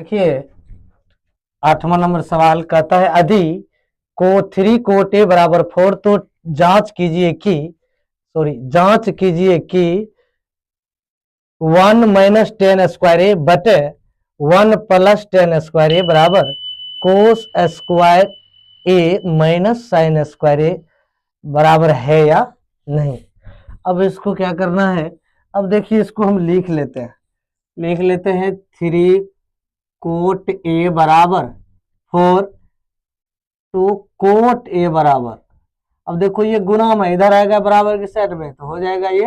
देखिए 8वां नंबर सवाल कहता है यदि को 3 कोट ए बराबर 4 तो जांच कीजिए कि 1 माइनस 10 स्क्वायर ए बटे 1 प्लस 10 स्क्वायर ए बराबर कोस स्क्वायर ए माइनस साइन स्क्वायर ए बराबर है या नहीं। अब इसको क्या करना है, अब देखिए इसको हम लिख लेते हैं 3 कोट ए बराबर 4 तो कोट ए बराबर, अब देखो ये गुना में इधर आएगा बराबर की साइड में तो हो जाएगा ये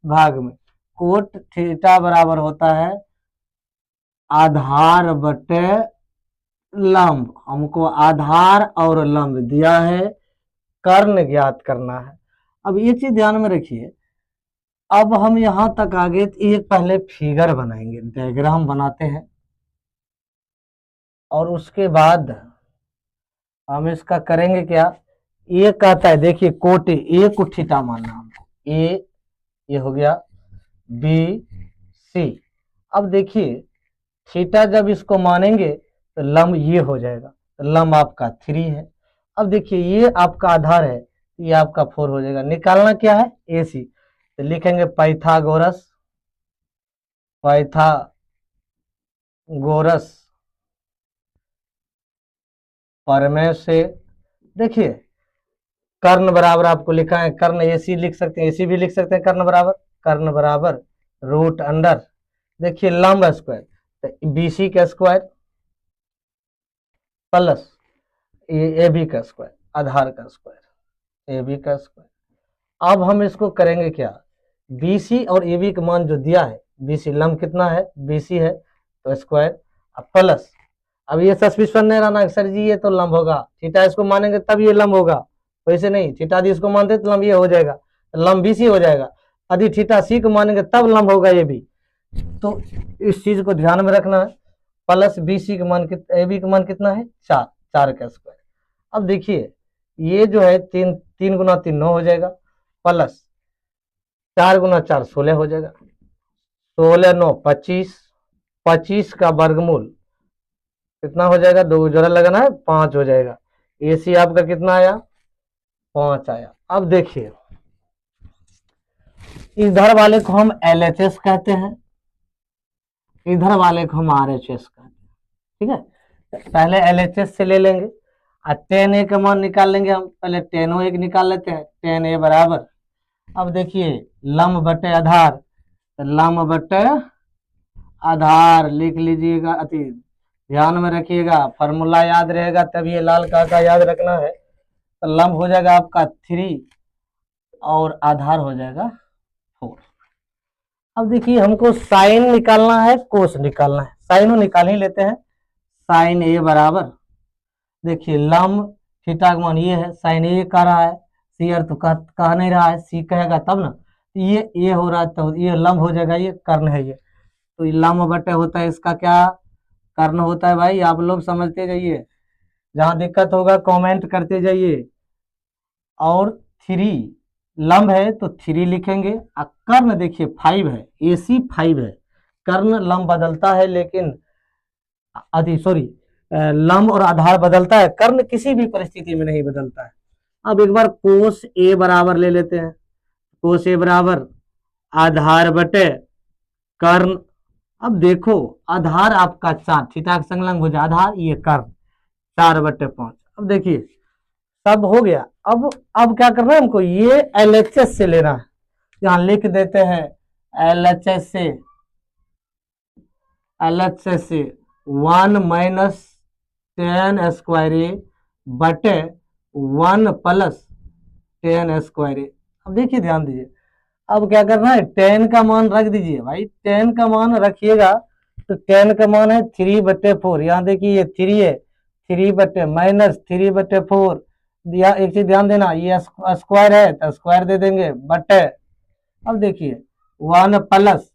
भाग में। कोट थीटा बराबर होता है आधार बटे लंब, हमको आधार और लंब दिया है, कर्ण ज्ञात करना है। अब ये चीज ध्यान में रखिए, अब हम यहां तक आगे एक पहले फिगर बनाएंगे, डायग्राम बनाते हैं और उसके बाद हम इसका करेंगे क्या। ये कहता है देखिए कोट ए को थीटा मानना हमको, ये हो गया बी सी। अब देखिए थीटा जब इसको मानेंगे तो लंब ये हो जाएगा, तो लंब आपका 3 है। अब देखिए ये आपका आधार है, ये आपका 4 हो जाएगा। निकालना क्या है ए सी, तो लिखेंगे पाइथागोरस प्रमेय से। देखिए कर्ण बराबर आपको लिखा है, कर्ण एसी लिख सकते हैं, एसी भी लिख सकते हैं, कर्ण बराबर रूट अंडर देखिए लंब स्क्वायर तो बीसी का स्क्वायर प्लस ए बी का स्क्वायर, आधार का स्क्वायर ए बी का स्क्वायर। अब हम इसको करेंगे क्या, बीसी और ए बी का मान जो दिया है, बीसी लंब कितना है बीसी है तो स्क्वायर प्लस, अब ये सस्पिशन नहीं रहना सर जी ये तो लंब होगा, थीटा इसको मानेंगे तब ये लंब होगा, वैसे नहीं थीटा दी इसको मानते तो लंब ये हो जाएगा, लंब बीसी हो जाएगा। यदि थीटा सी को मानेंगे तब लंब होगा ये भी, तो इस चीज को ध्यान में रखना है। प्लस बीसी का मान ए बी का मान कितना है 4 का स्क्वायर। अब देखिए ये जो है 3 गुना 3 9 हो जाएगा, प्लस 4 गुना 4 16 हो जाएगा, 16 9 25, 25 का वर्गमूल कितना हो जाएगा, 2 जोड़ा लगाना है 5 हो जाएगा। एसी आपका कितना आया 5 आया। अब देखिए इधर वाले को हम LHS कहते हैं, इधर वाले को हम RHS कहते हैं, ठीक है। पहले LHS से ले लेंगे और 10A का मान निकाल लेंगे हम, पहले 10O एक निकाल लेते हैं, 10A बराबर, अब देखिए लंब बटे आधार, तो लंब बटे आधार लिख लीजिएगा, अति ध्यान में रखिएगा, फॉर्मूला याद रहेगा तब ये लाल का याद रखना है। तो लंब हो जाएगा आपका 3 और आधार हो जाएगा 4। अब देखिए हमको साइन निकालना है कोस निकालना है, साइन निकाल ही लेते हैं। साइन ए बराबर देखिए लंब थीटा का मान ये है, साइन ए कह रहा है, सी अर्थ कह नहीं रहा है, सी कहेगा तब ना, ये हो रहा है तो ये लंब हो जाएगा, ये कर्ण है ये, तो ये लंब बटे होता है इसका क्या कर्ण होता है भाई, आप लोग समझते जाइए, जहां दिक्कत होगा कमेंट करते जाइए। और 3 लंब है तो 3 लिखेंगे, और कर्ण देखिए 5 है, AC 5 है, कर्ण लंब बदलता है लेकिन लंब और आधार बदलता है, कर्ण किसी भी परिस्थिति में नहीं बदलता है। अब एक बार कोस ए बराबर ले लेते हैं, कोस ए बराबर आधार बटे कर्ण। अब देखो आधार आपका 4, थीटा का संलग्न हो जाए आधार, ये कर्ण 4 बटे 5। अब देखिए सब हो गया। अब क्या करना है हमको, ये LHS से लेना है, यहां लिख देते हैं LHS से 1 माइनस 10 स्क्वायर ए बटे 1 प्लस 10 स्क्वायर ए। अब देखिए ध्यान दीजिए, अब क्या करना है 10 का मान रख दीजिए भाई, 10 का मान रखिएगा तो 10 का मान है 3 बटे 4, यहाँ देखिए ये 3 है, 3 बटे माइनस 3 बटे 4, एक चीज ध्यान देना ये स्क्वायर है तो स्क्वायर दे देंगे बटे, अब देखिए 1 प्लस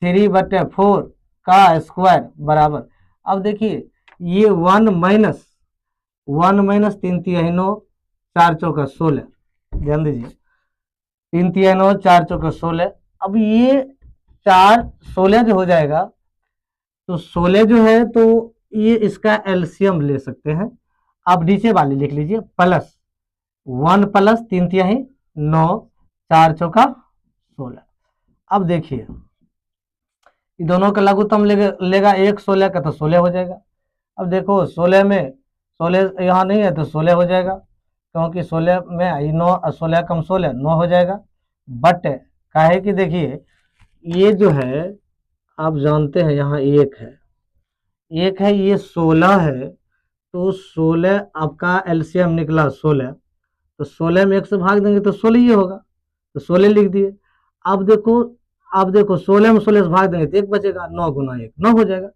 3 बटे 4 का स्क्वायर बराबर, अब देखिए ये 1 माइनस 3 3 9 4 चौका 16, ध्यान दीजिए 3 3 9 4 चौका 16। अब ये 4 16 जो हो जाएगा तो 16 जो है तो ये इसका एलसीएम ले सकते हैं। आप नीचे वाली लिख लीजिए, प्लस 1 प्लस 3 तिहाई 9, 4 चौका 16। अब देखिए दोनों का लघुत्तम लेगा 1 16 का, तो 16 हो जाएगा। अब देखो 16 में 16 यहाँ नहीं है तो 16 हो जाएगा, क्योंकि 16 में 9 16 कम 16 9 हो जाएगा। बट काहे कि देखिए ये जो है आप जानते हैं यहाँ एक है, ये 16 है, तो 16 आपका एलसीएम निकला 16, तो 16 में 1 से भाग देंगे तो 16 ही होगा, तो 16 लिख दिए। अब देखो 16 में 16 से भाग देंगे तो 1 बचेगा, 9 गुना 1 9 हो जाएगा।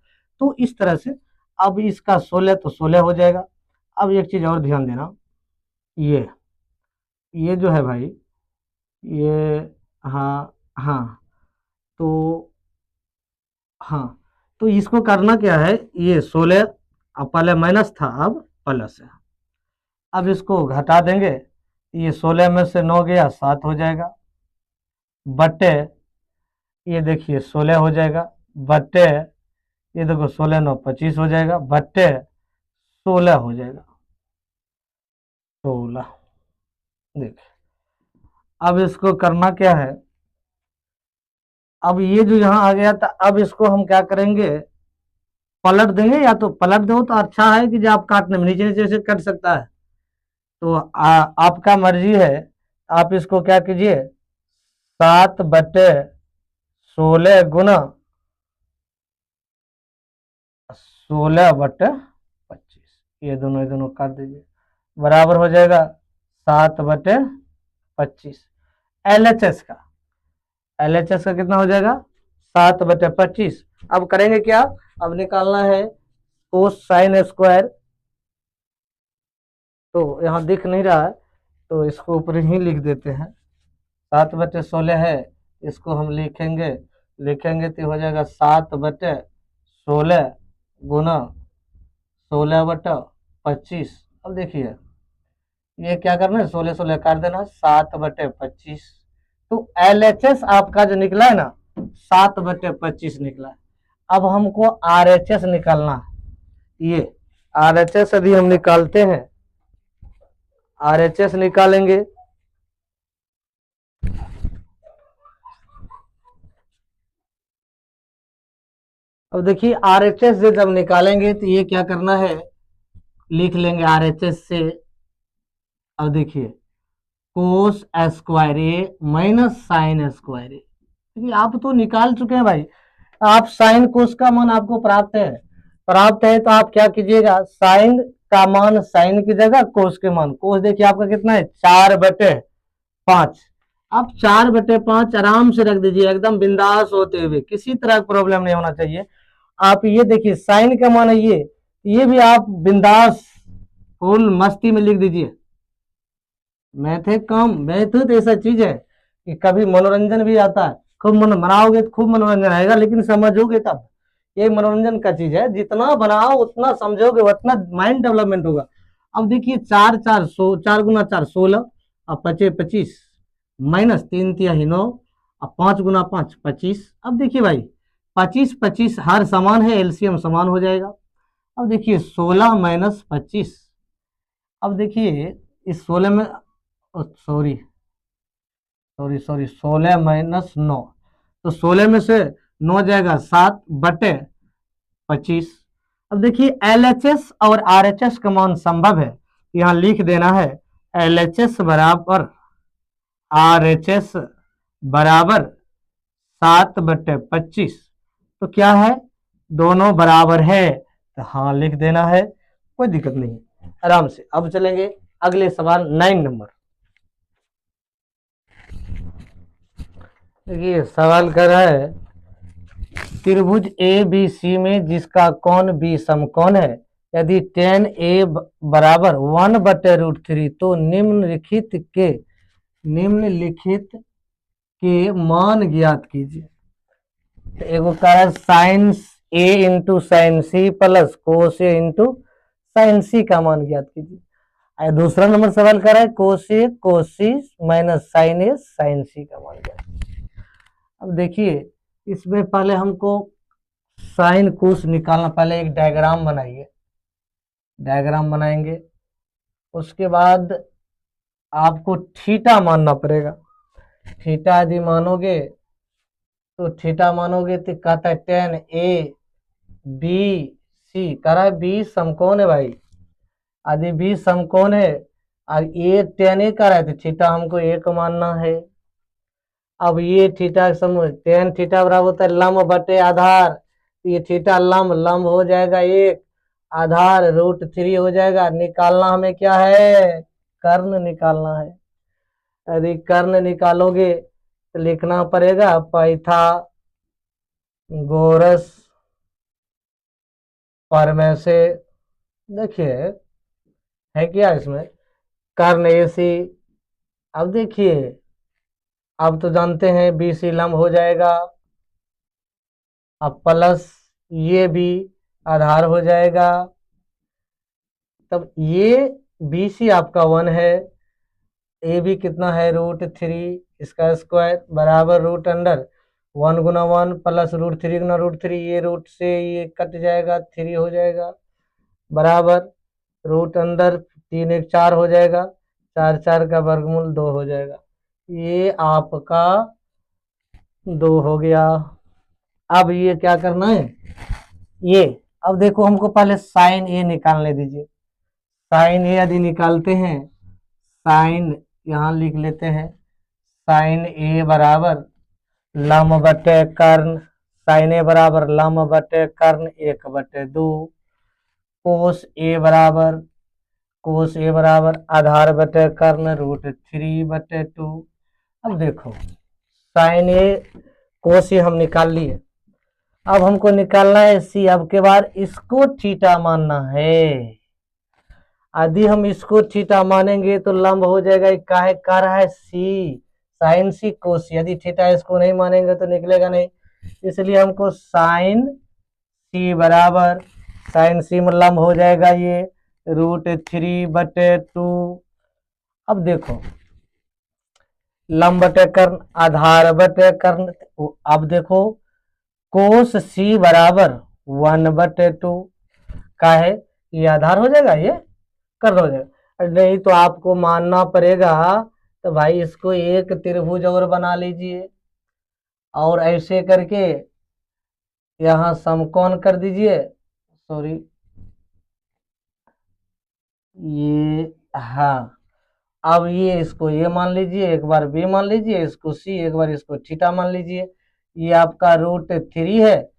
तो इस तरह से अब इसका 16 तो 16 हो जाएगा। अब एक चीज और ध्यान देना, ये जो है भाई ये, हाँ हाँ, तो हाँ, तो इसको करना क्या है, ये 16 अब पहले माइनस था अब प्लस है। अब इसको घटा देंगे, ये 16 में से 9 गया 7 हो जाएगा, बट्टे ये देखिए 16 हो जाएगा, बट्टे ये देखो 16 9 25 हो जाएगा, बट्टे 16 हो जाएगा, 16। देखिए अब इसको करना क्या है, अब ये जो यहाँ आ गया था, अब इसको हम क्या करेंगे, पलट देंगे, या तो पलट दो तो अच्छा है कि जो आप काटने में नीचे नीचे से कट सकता है, तो आपका मर्जी है। आप इसको क्या कीजिए, 7/16 गुना 16/25, ये दोनों काट दीजिए, बराबर हो जाएगा 7/25। एलएचएस का कितना हो जाएगा, 7/25। अब करेंगे क्या, अब निकालना है कोस साइन स्क्वायर, तो यहाँ दिख नहीं रहा है तो इसको ऊपर ही लिख देते हैं, 7/16 है, इसको हम लिखेंगे तो हो जाएगा 7/16 गुना 16/25। अब देखिए ये क्या करना है, 16 16 काट देना, 7/25। तो एलएचएस आपका जो निकला है ना 7/25 निकला है। अब हमको आरएचएस निकालना है, ये आरएचएस यदि हम निकालते हैं, आरएचएस निकालेंगे अब देखिए आरएचएस से जब निकालेंगे तो ये क्या करना है, लिख लेंगे आरएचएस से। अब देखिए कोस स्क्वायर ए माइनस साइन स्क्वायर ए, देखिए आप तो निकाल चुके हैं भाई, आप साइन कोस का मान आपको प्राप्त है तो आप क्या कीजिएगा, साइन का मान साइन की जगह कोस के मान, कोस देखिए आपका कितना है 4/5। आप 4/5 आराम से रख दीजिए, एकदम बिंदास होते हुए, किसी तरह का प्रॉब्लम नहीं होना चाहिए। आप ये देखिए साइन का मान है ये भी आप बिंदास फुल मस्ती में लिख दीजिए। मैथ है कम, मैथ तो ऐसा चीज है कि कभी मनोरंजन भी आता है, खूब मन बनाओगे तो खूब मनोरंजन आएगा, लेकिन समझोगे तब, ये मनोरंजन का चीज है, जितना बनाओ उतना समझोगे उतना माइंड डेवलपमेंट होगा। अब देखिए 4 गुना 4 16 और 25 माइनस 3 तिहाई 9 और 5 गुना 5 25। अब देखिए भाई 25 25 हर समान है, एलसीएम समान हो जाएगा। अब देखिए 16 माइनस 25, अब देखिए इस 16 में सॉरी 16 माइनस 9, तो 16 में से 9 जाएगा 7/25। अब देखिए एलएचएस और आरएचएस का मान संभव है, यहाँ लिख देना है एलएचएस बराबर आरएचएस बराबर 7/25। तो क्या है, दोनों बराबर है, तो हाँ लिख देना है, कोई दिक्कत नहीं आराम से। अब चलेंगे अगले सवाल 9 नंबर। देखिए सवाल कर रहा है त्रिभुज ए बी सी में जिसका कोण बी समकोण है, यदि tan a बराबर 1/√3 तो निम्नलिखित के मान ज्ञात कीजिए। तो एगो कह रहा है sine a into sine C plus cos A into sine C का मान ज्ञात कीजिए। दूसरा नंबर सवाल कर रहा है कोस ए कोस सी माइनस साइन ए साइन सी का मान ज्ञात कीजिए। अब देखिए इसमें पहले हमको साइन कोस निकालना, पहले एक डायग्राम बनाइए, डायग्राम बनाएंगे, उसके बाद आपको थीटा मानना पड़ेगा। थीटा यदि मानोगे तो थीटा मानोगे तो कहता है टेन ए बी सी, कह रहा है बी समकोण है भाई, यदि बी समकोण है और ए टेन ए कर रहा है तो थीटा हमको एक मानना है। अब ये थीटा समझ, टेन थीटा बराबर होता है लंब बटे आधार, ये थीटा लंब, लंब हो जाएगा एक, आधार √3 हो जाएगा। निकालना हमें क्या है, कर्ण निकालना है। यदि कर्ण निकालोगे तो लिखना पड़ेगा पाइथागोरस प्रमेय से। देखिए है क्या इसमें, कर्ण AC, अब देखिए अब तो जानते हैं BC लंब हो जाएगा, अब प्लस ये भी आधार हो जाएगा, तब ये BC आपका 1 है, ए भी कितना है √3, इसका स्क्वायर बराबर रूट अंडर 1 गुना 1 प्लस √3 गुना √3, ये रूट से ये कट जाएगा, 3 हो जाएगा, बराबर रूट अंडर 3 1 4 हो जाएगा, 4 4 का वर्गमूल 2 हो जाएगा। ये आपका 2 हो गया। अब ये क्या करना है, ये अब देखो हमको पहले साइन ए निकालने दीजिए। साइन ए यदि निकालते हैं, साइन यहाँ लिख लेते हैं, साइन ए बराबर लंब बटे कर्ण, साइन ए बराबर लंब बटे कर्ण 1/2, कोस ए बराबर आधार बटे कर्ण √3/2। अब देखो साइन ए कोस ए हम निकाल लिए, अब हमको निकालना है सी। अब के बाद इसको थीटा मानना है, यदि हम इसको थीटा मानेंगे तो लंब हो जाएगा, काहे कर रहा है सी, साइन सी कोस, यदि थीटा इसको नहीं मानेंगे तो निकलेगा नहीं, इसलिए हमको साइन सी बराबर, साइन सी में लंब हो जाएगा ये √3/2। अब देखो लंब बटे कर्ण आधार बटे कर्ण, अब देखो कोस सी बराबर 1/2 का है, ये आधार हो जाएगा, ये कर्ण हो जाएगा। नहीं तो आपको मानना पड़ेगा तो भाई इसको एक त्रिभुज और बना लीजिए, और ऐसे करके यहाँ समकोण कर दीजिए, सॉरी ये, हाँ अब ये इसको ये मान लीजिए, एक बार बी मान लीजिए, इसको सी, एक बार इसको थीटा मान लीजिए। ये आपका √3 है,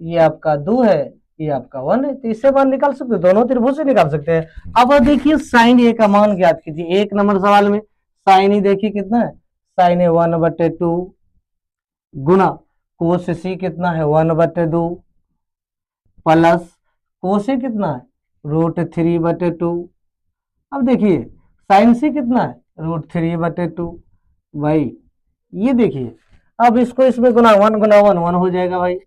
ये आपका 2 है, ये आपका 1 है, तो इससे मान निकाल सकते हैं, दोनों त्रिभुज से निकाल सकते हैं। अब देखिए साइन ए का मान ज्ञात कीजिए, 1 नंबर सवाल में साइन ए देखिए कितना है, साइन ए 1/2 गुना कोस सी कितना है 1/2 प्लस कोस ए कितना है √3/2। अब देखिए साइन सी कितना है √3/2 भाई, ये देखिए अब इसको इसमें गुना 1 गुना 1 1 हो जाएगा भाई,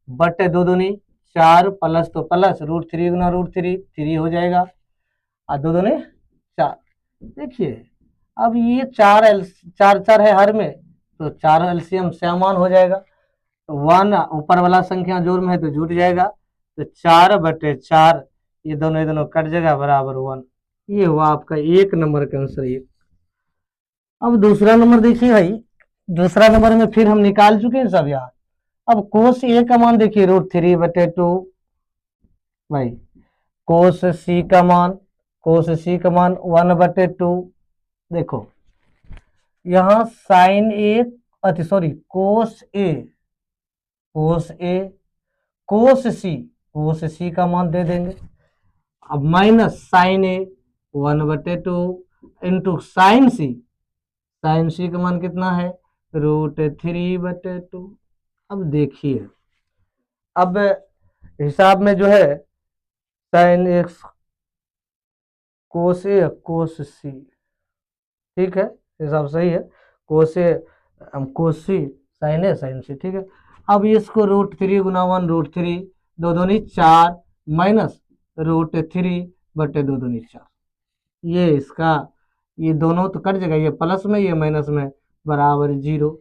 बटे 2 दूनी 4 प्लस तो प्लस √3 गुना √3 3 हो जाएगा, और 2 दूनी 4। देखिए अब ये 4 है हर में, तो 4 एलसीएम समान हो जाएगा, तो 1 ऊपर वाला संख्या जोड़ में है तो जुट जाएगा, तो 4/4 ये दोनों कट जाएगा बराबर 1। ये हुआ आपका 1 नंबर का आंसर ये। अब दूसरा नंबर देखिए भाई, दूसरा नंबर में फिर हम निकाल चुके हैं सब यहाँ। अब कोस ए का मान देखिए √3/2 भाई, कोस सी का मान 1/2। देखो यहाँ साइन ए, अच्छा सॉरी कोस ए कोस सी का मान दे देंगे, अब माइनस साइन ए 1/2 इंटू साइन सी का मान कितना है √3/2। अब देखिए अब हिसाब में जो है साइन एक्स कोस ए कोस सी, ठीक है हिसाब सही है, कोस ए कोस सी साइन ए साइन सी, ठीक है। अब इसको √3 गुना 1 √3, 2 दूनी 4 माइनस √3/2 दूनी 4, ये इसका, ये दोनों तो कट जाएगा, ये प्लस में ये माइनस में बराबर 0।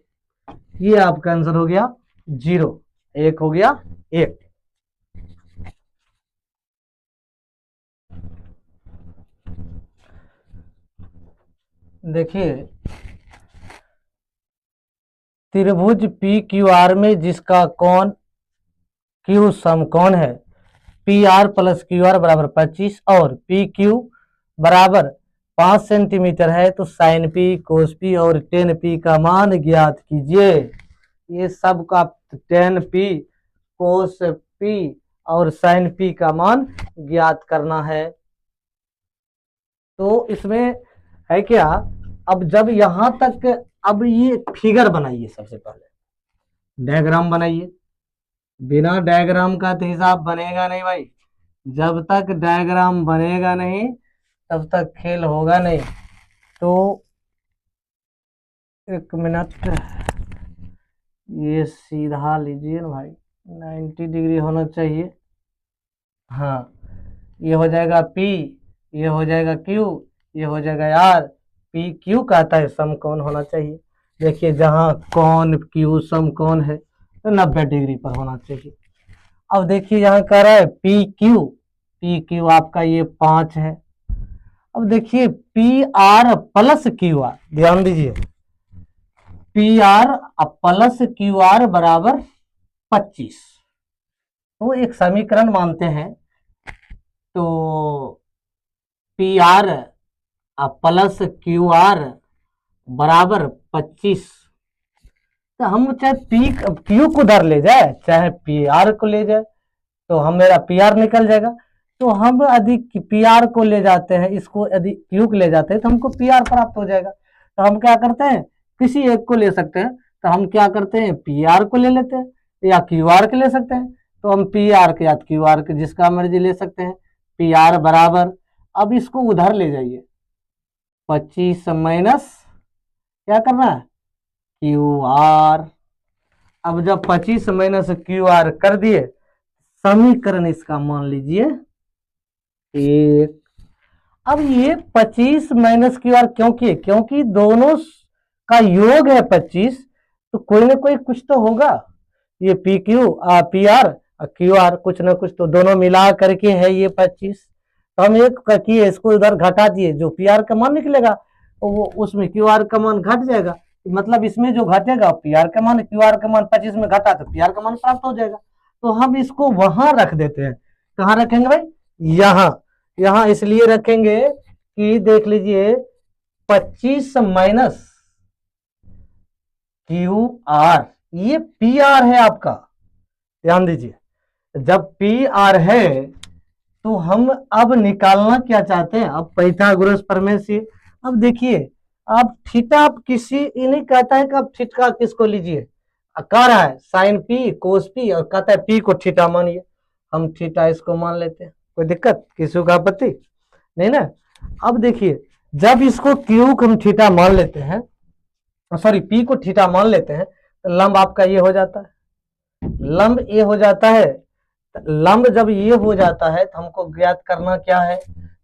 ये आपका आंसर हो गया 0, 1 हो गया 1। देखिए त्रिभुज पी क्यू आर में जिसका कोण क्यू समकोण है, P R plus Q R बराबर 25 और पी क्यू बराबर 5 सेंटीमीटर है, तो साइन पी कोस पी और टेन पी का मान ज्ञात कीजिए। ये सब का टेन पी कोस पी और साइन पी का मान ज्ञात करना है। तो इसमें है क्या, अब जब यहां तक, अब ये फिगर बनाइए, सबसे पहले डायग्राम बनाइए। बिना डायग्राम का तो हिसाब बनेगा नहीं भाई, जब तक डायग्राम बनेगा नहीं तब तक खेल होगा नहीं। तो एक मिनट, ये सीधा लीजिए ना भाई, 90 डिग्री होना चाहिए। हाँ, ये हो जाएगा P, ये हो जाएगा Q, ये हो जाएगा R। P Q कहता है समकोण होना चाहिए। देखिए जहां कोण Q समकोण है तो 90 डिग्री पर होना चाहिए। अब देखिए यहाँ कह रहा है पी क्यू आपका ये 5 है। अब देखिए P R plus Q R, ध्यान दीजिए, P R plus Q R बराबर 25। तो एक समीकरण मानते हैं, तो P R plus Q R बराबर 25। तो हम चाहे पी क्यू को उधर ले जाए चाहे पी आर को ले जाए, तो हम मेरा पी आर निकल जाएगा। तो हम यदि पी आर को ले जाते हैं, इसको यदि क्यू को ले जाते हैं तो हमको पी आर प्राप्त हो जाएगा। तो हम क्या करते हैं, किसी एक को ले सकते हैं, तो हम क्या करते हैं पी आर को ले लेते हैं या क्यू आर को ले सकते हैं। तो हम पी आर के या क्यू आर के जिसका मर्जी ले सकते हैं। पी आर बराबर, अब इसको उधर ले जाइए, 25 माइनस क्या करना है क्यू आर। अब जब 25 माइनस क्यू आर कर दिए, समीकरण इसका मान लीजिए 1। अब ये 25 माइनस क्यू आर क्योंकि दोनों का योग है 25, तो कोई ना कोई कुछ तो होगा। ये P Q P R Q R कुछ ना कुछ तो दोनों मिला करके है ये 25। तो हम एक किए, इसको इधर घटा दिए, जो पी आर का मान निकलेगा तो वो उसमें क्यू आर का मान घट जाएगा। मतलब इसमें जो घटेगा पी आर का मान, क्यू आर का मान 25 में घटा तो पी आर का मान प्राप्त हो जाएगा। तो हम इसको वहां रख देते हैं। कहाँ रखेंगे भाई, यहाँ इसलिए रखेंगे कि देख लीजिए 25 माइनस क्यू आर, ये पी आर है आपका। ध्यान दीजिए, जब पी आर है तो हम अब निकालना क्या चाहते हैं, अब पाइथागोरस प्रमेय से। अब देखिए, अब थीटा आप किसी इन्हीं कहता है कि अब थीटा किसको लीजिए, कह रहा है साइन पी कोस पी और कहता है पी को थीटा मानिए। हम थीटा इसको मान लेते हैं, कोई दिक्कत, किसी का आपत्ति नहीं ना। अब देखिए जब इसको क्यू को हम थीटा मान लेते हैं, सॉरी पी को थीटा मान लेते हैं, तो लंब आपका ये हो जाता है, लंब ये हो जाता है। लंब जब ये हो जाता है तो हमको ज्ञात करना क्या है,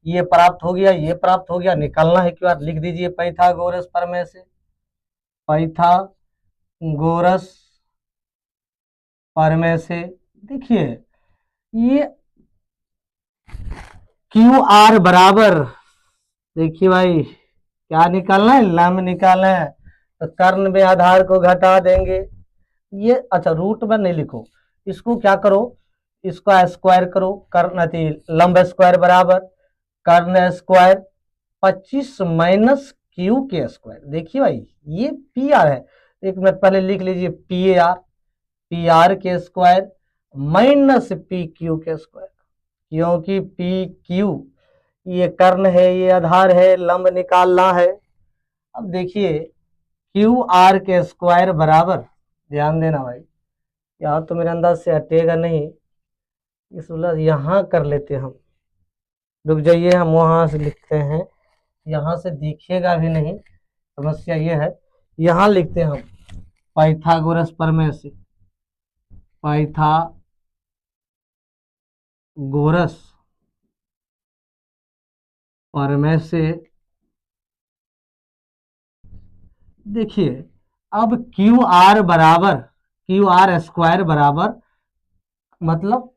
ये प्राप्त हो गया, ये प्राप्त हो गया, निकालना है क्यों, लिख दीजिए पाइथागोरस प्रमेय से। पाइथागोरस प्रमेय से देखिए ये क्यू आर बराबर, देखिए भाई क्या निकालना है, लंब निकालना है। तो कर्ण में आधार को घटा देंगे, ये अच्छा रूट में नहीं लिखो, इसको क्या करो, इसको स्क्वायर करो, कर्ण लंब स्क्वायर बराबर कर्ण स्क्वायर 25 माइनस क्यू के स्क्वायर। देखिए भाई ये पी आर है, एक मिनट पहले लिख लीजिए पी आर के स्क्वायर माइनस पी क्यू के स्क्वायर, क्योंकि पी क्यू ये कर्ण है, ये आधार है, लंब निकालना है। अब देखिए क्यू आर के स्क्वायर बराबर, ध्यान देना भाई, यहाँ तो मेरे अंदाज से हटेगा नहीं, इसलिए यहाँ कर लेते हम, रुक जाइए हम वहां से लिखते हैं, यहाँ से दिखेगा भी नहीं, समस्या ये है, यहाँ लिखते हैं हम पाइथागोरस प्रमेय से। पाइथागोरस प्रमेय से देखिए, अब क्यू आर स्क्वायर बराबर मतलब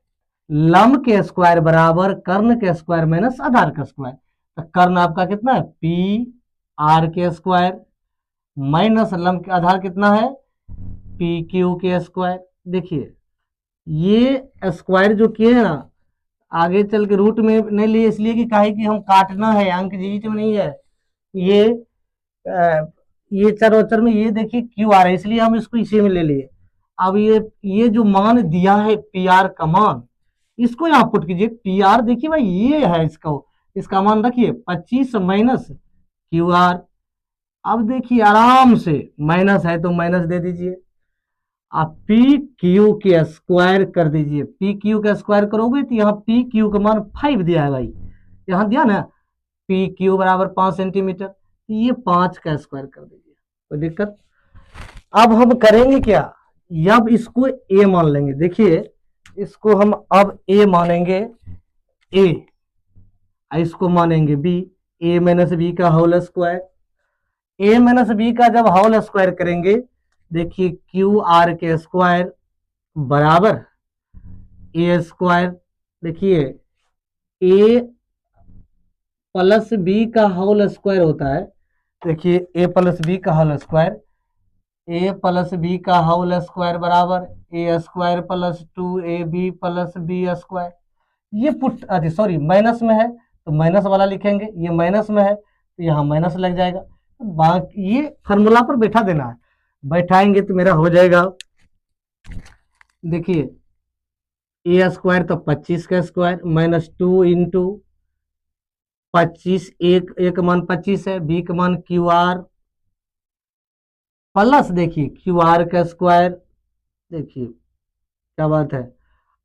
लंब के स्क्वायर बराबर कर्ण के स्क्वायर माइनस आधार का स्क्वायर। तो कर्ण आपका कितना है पी आर के स्क्वायर माइनस लंब का आधार कितना है पी क्यू के स्क्वायर। देखिए ये स्क्वायर जो किए हैं ना आगे चल के रूट में नहीं लिए इसलिए कि काहे कि हम काटना है, अंक जीवित में नहीं है। ये ये चर और में ये देखिए क्यू आ रहा है इसलिए हम इसको इसी में ले लिए। अब ये जो मान दिया है पी आर का मान इसको यहाँ पुट कीजिए। पी आर देखिए भाई ये है इसका मान रखिए 25 माइनस क्यू आर। अब देखिए आराम से माइनस है तो माइनस दे दीजिए। आप पी क्यू के स्क्वायर कर दीजिए। पी क्यू का स्क्वायर करोगे तो यहाँ पी क्यू का मान 5 दिया है भाई, यहाँ दिया ना पी क्यू बराबर 5 सेंटीमीटर, तो ये 5 का स्क्वायर कर दीजिए, कोई दिक्कत। अब हम करेंगे क्या, अब इसको ए मान लेंगे। देखिए इसको हम अब ए मानेंगे, ए इसको मानेंगे बी, ए माइनस बी का होल स्क्वायर। ए माइनस बी का जब होल स्क्वायर करेंगे देखिए क्यू आर के स्क्वायर बराबर ए स्क्वायर। देखिए ए प्लस बी का होल स्क्वायर होता है। देखिए ए प्लस बी का whole square, A plus B का होल स्क्वायर बराबर A square plus 2ab plus B square. ये पुट सॉरी माइनस में है तो माइनस वाला लिखेंगे, ये माइनस में है तो यहाँ माइनस लग जाएगा। बाकी ये फॉर्मूला पर बैठा देना है, बैठाएंगे तो मेरा हो जाएगा। देखिए ए स्क्वायर तो 25 का स्क्वायर माइनस 2 इंटू 25, एक मान 25 है, बी का मान क्यू आर प्लस देखिए क्यू आर का स्क्वायर। देखिए क्या बात है।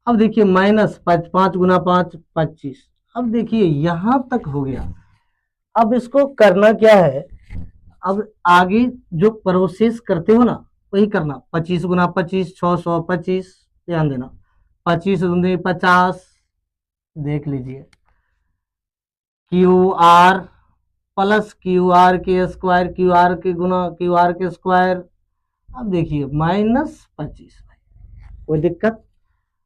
अब देखिए माइनस 5 गुना 5 25। अब देखिए यहां तक हो गया। अब इसको करना क्या है, अब आगे जो प्रोसेस करते हो ना वही करना। 25 गुना 25 625, ध्यान देना 25 दूनी 50, देख लीजिए Q R plus Q R के स्क्वायर, क्यू आर के गुना क्यू आर के स्क्वायर। अब देखिए माइनस 25, कोई दिक्कत।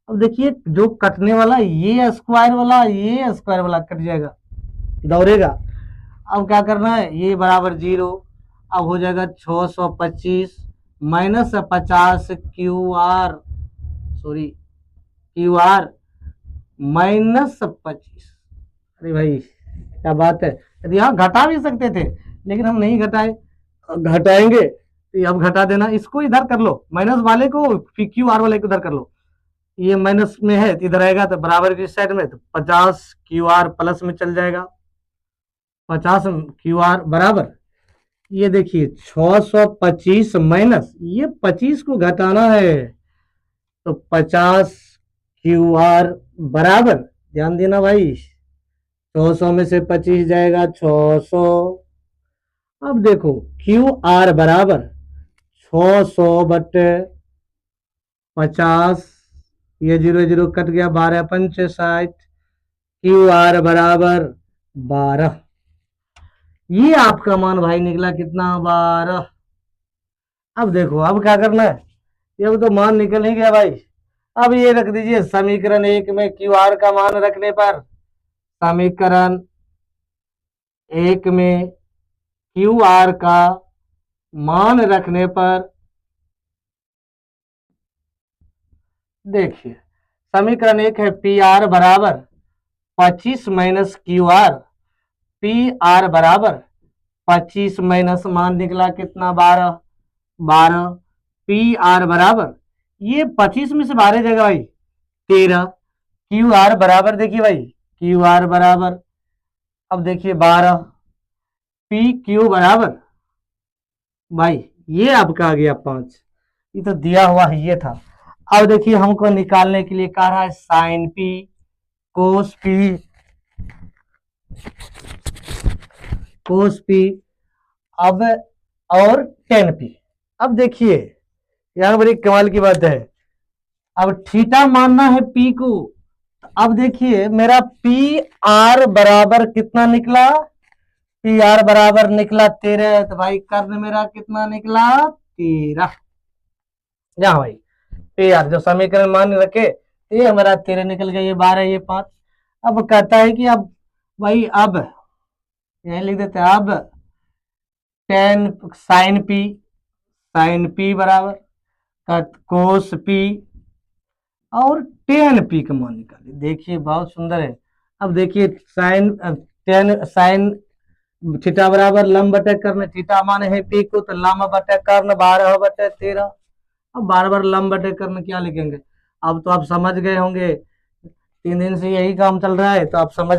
अब देखिए जो कटने वाला ये स्क्वायर वाला कट जाएगा, दौड़ेगा। अब क्या करना है, ये बराबर 0। अब हो जाएगा 625 माइनस 50 क्यू आर माइनस 25। अरे भाई क्या बात है, यदि यहाँ घटा भी सकते थे लेकिन हम नहीं घटाए, घटाएंगे तो अब घटा देना। इसको इधर कर लो, माइनस वाले को क्यू आर वाले को इधर कर लो। ये माइनस में है तो इधर आएगा तो बराबर की साइड में तो 50 क्यू आर प्लस में चल जाएगा। 50 क्यू आर बराबर ये देखिए 625 माइनस ये 25 को घटाना है तो 50 क्यू आर बराबर, ध्यान देना भाई 600 में से 25 जाएगा 600। अब देखो क्यू आर बराबर 600 बटे 50, ये 0 0 कट गया, 12 पंच 60, क्यू आर बराबर 12। ये आपका मान भाई निकला कितना, 12। अब देखो अब क्या करना है, ये तो मान निकल ही गया भाई। अब ये रख दीजिए समीकरण 1 में क्यू आर का मान रखने पर, समीकरण 1 में क्यू आर का मान रखने पर देखिए समीकरण 1 है पी आर बराबर 25 minus Q R, P R बराबर 25 माइनस मान निकला कितना 12, पी आर बराबर ये 25 में से 12 जाएगा भाई 13, क्यू आर बराबर देखिए भाई क्यू आर बराबर अब देखिए 12, पी क्यू बराबर भाई ये आपका आ गया 5, ये तो दिया हुआ है ये था। अब देखिए हमको निकालने के लिए कह रहा है साइन पी कोस पी अब और टेन पी। अब देखिए यहाँ बड़ी कमाल की बात है, अब थीटा मानना है पी को। अब देखिए मेरा पी आर बराबर कितना निकला, पी आर बराबर निकला 13, तो भाई कर्ण मेरा कितना निकला 13। यहाँ भाई पी आर जो समीकरण मान रखे ये हमारा 13 निकल गया, ये 12 ये 5। अब कहता है कि अब भाई अब यही लिख देते हैं, अब टेन साइन पी बराबर कोस पी और टेन पी का मान निकालिए। देखिए बहुत सुंदर है। अब देखिए टेन साइन थीटा बराबर लंब बटे कर्ण, थीटा माने है पी को, तो लंब बटे कर्ण 12/13। अब 12 लंब बटे कर्ण क्या लिखेंगे? अब तो आप समझ गए होंगे, 3 दिन से यही काम चल रहा है, तो आप समझ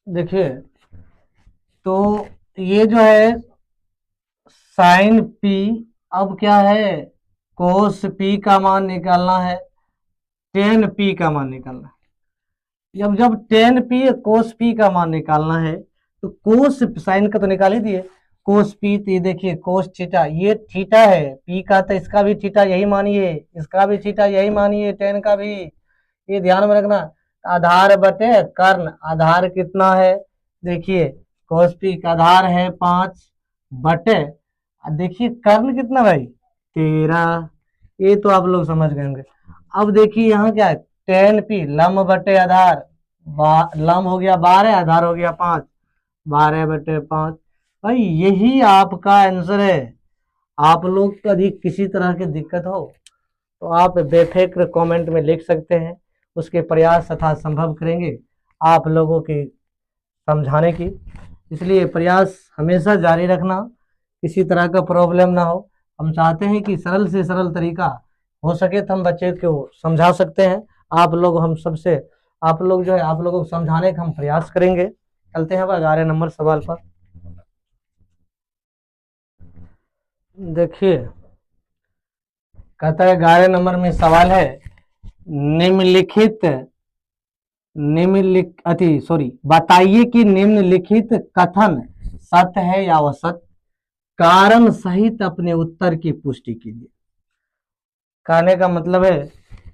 देखिए। तो ये जो है साइन पी, अब क्या है कोस पी का मान निकालना है, टेन पी का मान निकालना है। जब टेन पी कोस पी का मान निकालना है, तो कोस साइन का तो निकाल ही दिए, कोस पी, तो ये देखिए कोस थीटा, ये थीटा है पी का, तो इसका भी थीटा यही मानिए, इसका भी थीटा यही मानिए, टेन का भी, ये ध्यान में रखना। आधार बटे कर्ण, आधार कितना है देखिए, कोस पी का आधार है 5 बटे, देखिए कर्ण कितना भाई 13, ये तो आप लोग समझ गए होंगे। अब देखिए यहाँ क्या है, टेन पी लंब बटे आधार, लंब हो गया 12, आधार हो गया 5, 12/5। भाई यही आपका आंसर है। आप लोग को यदि किसी तरह की दिक्कत हो तो आप बेफिक्र कमेंट में लिख सकते हैं, उसके प्रयास तथा संभव करेंगे आप लोगों की समझाने की। इसलिए प्रयास हमेशा जारी रखना, किसी तरह का प्रॉब्लम ना हो। हम चाहते हैं कि सरल से सरल तरीका हो सके तो हम बच्चे को समझा सकते हैं। आप लोग हम सबसे, आप लोग जो है आप लोगों को समझाने का हम प्रयास करेंगे। चलते हैं अब 11 नंबर सवाल पर। देखिए कहता है 11 नंबर में सवाल है, बताइए कि निम्नलिखित कथन सत्य है या असत्य, कारण सहित अपने उत्तर की पुष्टि कीजिए। कहने का मतलब है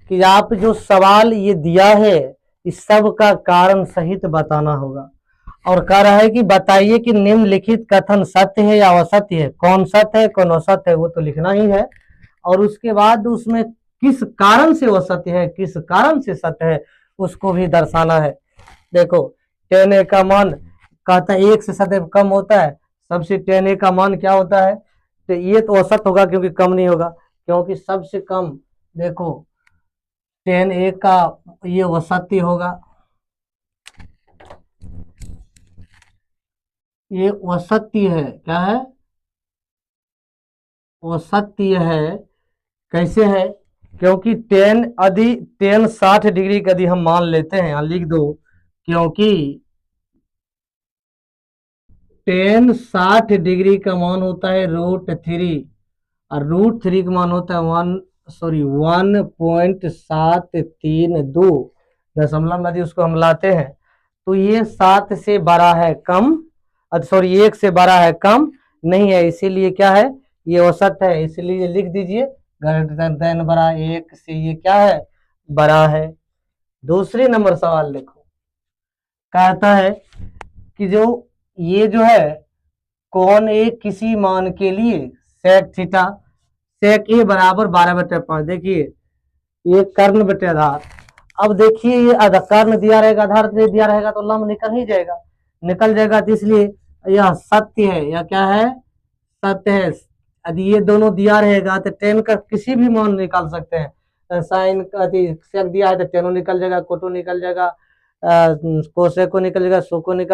कि आप जो सवाल ये दिया है इस सब का कारण सहित बताना होगा, और कह रहा है कि बताइए कि निम्नलिखित कथन सत्य है या असत्य है, कौन सत्य है कौन असत्य है वो तो लिखना ही है, और उसके बाद उसमें किस कारण से वो सत्य है किस कारण से सत्य है उसको भी दर्शाना है। देखो टेन ए का मान कहता है 1 से सदैव कम होता है, सबसे टेन ए का मान क्या होता है, तो ये तो असत्य होगा क्योंकि कम नहीं होगा, क्योंकि सबसे कम देखो टेन ए का ये असत्य होगा, ये असत्य है, क्या है असत्य है। कैसे है, क्योंकि टेन 60 डिग्री का यदि हम मान लेते हैं, यहाँ लिख दो, क्योंकि टेन 60 डिग्री का मान होता है √3, और √3 का मान होता है 1.732 दशमलव, यदि उसको हम लाते हैं तो ये 7 से बड़ा है कम, 1 से बड़ा है कम नहीं है, इसीलिए क्या है ये औसत है, इसलिए लिख दीजिए ग्रेटर देन बड़ा 1 से ये क्या है बड़ा है। दूसरे नंबर सवाल देखो, कहता है कि जो ये जो है कौन ए किसी मान के लिए सेक थीटा सेक ए बराबर 12/5, देखिए ये कर्ण बटे आधार। अब देखिए ये कर्ण दिया रहेगा आधार दिया रहेगा तो लंब निकल जाएगा, तो इसलिए यह सत्य है, यह क्या है सत्य है। यदि ये दोनों दिया रहेगा तो टेन का किसी भी मान निकाल सकते हैं, साइन का सेक दिया है तो टेनो निकल जाएगा, कोटो निकल जाएगा, कोसेको निकल जाएगा,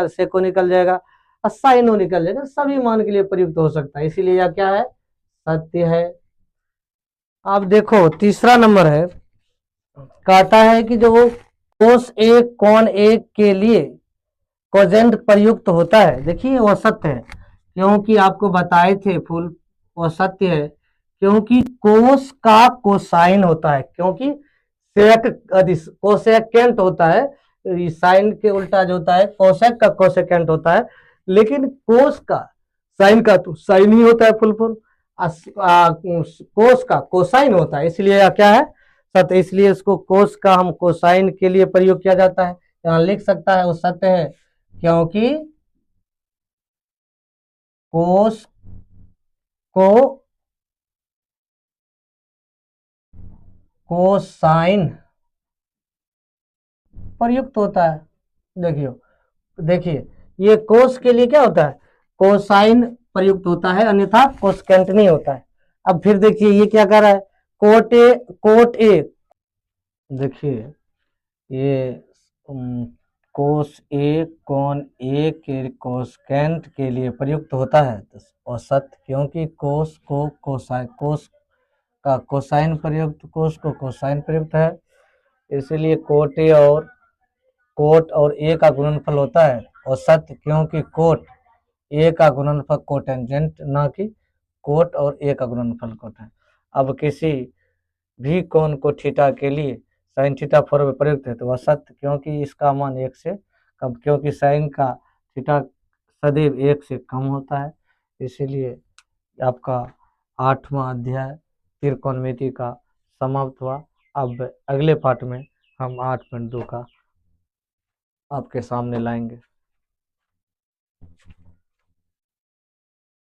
सेको निकल जाएगा और साइनो निकल जाएगा, सभी मान के लिए प्रयुक्त हो सकता है, इसीलिए यह क्या है सत्य है। अब देखो तीसरा नंबर है, कहता है कि जो कोस ए कौन ए के लिए कोजेंट प्रयुक्त होता है, देखिए वो सत्य है क्योंकि आपको बताए थे फुल, वो सत्य है क्योंकि कोस का कोसाइन होता है, क्योंकि कोसेकेंट होता है, साइन के उल्टा जो होता है कोसेक का कोसेकेंट होता है, लेकिन कोस का साइन का तो साइन ही होता है फुल कोस का कोसाइन होता है, इसलिए क्या है सत्य, इसलिए इसको कोस का हम कोसाइन के लिए प्रयोग किया जाता है, यहाँ लिख सकता है वो सत्य है क्योंकि कोस को कोसाइन प्रयुक्त होता है। देखिए ये कोस के लिए क्या होता है कोसाइन प्रयुक्त होता है, अन्यथा कोसेकेंट नहीं होता है। अब फिर देखिए ये क्या कर रहा है, कोट ए देखिए ये कोस ए कोण ए के कोसेकेंट के लिए प्रयुक्त होता है औसत, क्योंकि कोस का कोसाइन प्रयुक्त, कोस को कोसाइन प्रयुक्त है, इसलिए कोट और ए का गुणनफल होता है औसत, क्योंकि कोट ए का गुणनफल कोटेंजेंट, ना कि कोट और ए का गुणनफल कोट है। अब किसी भी कोण को थीटा के लिए साइन थीटा फॉर्म में प्रयुक्त है तो औसत, क्योंकि इसका मान 1 से कम, क्योंकि साइन का थीटा सदैव 1 से कम होता है। इसीलिए आपका 8वां अध्याय त्रिकोणमिति का समाप्त हुआ। अब अगले पार्ट में हम 8.2 का आपके सामने लाएंगे।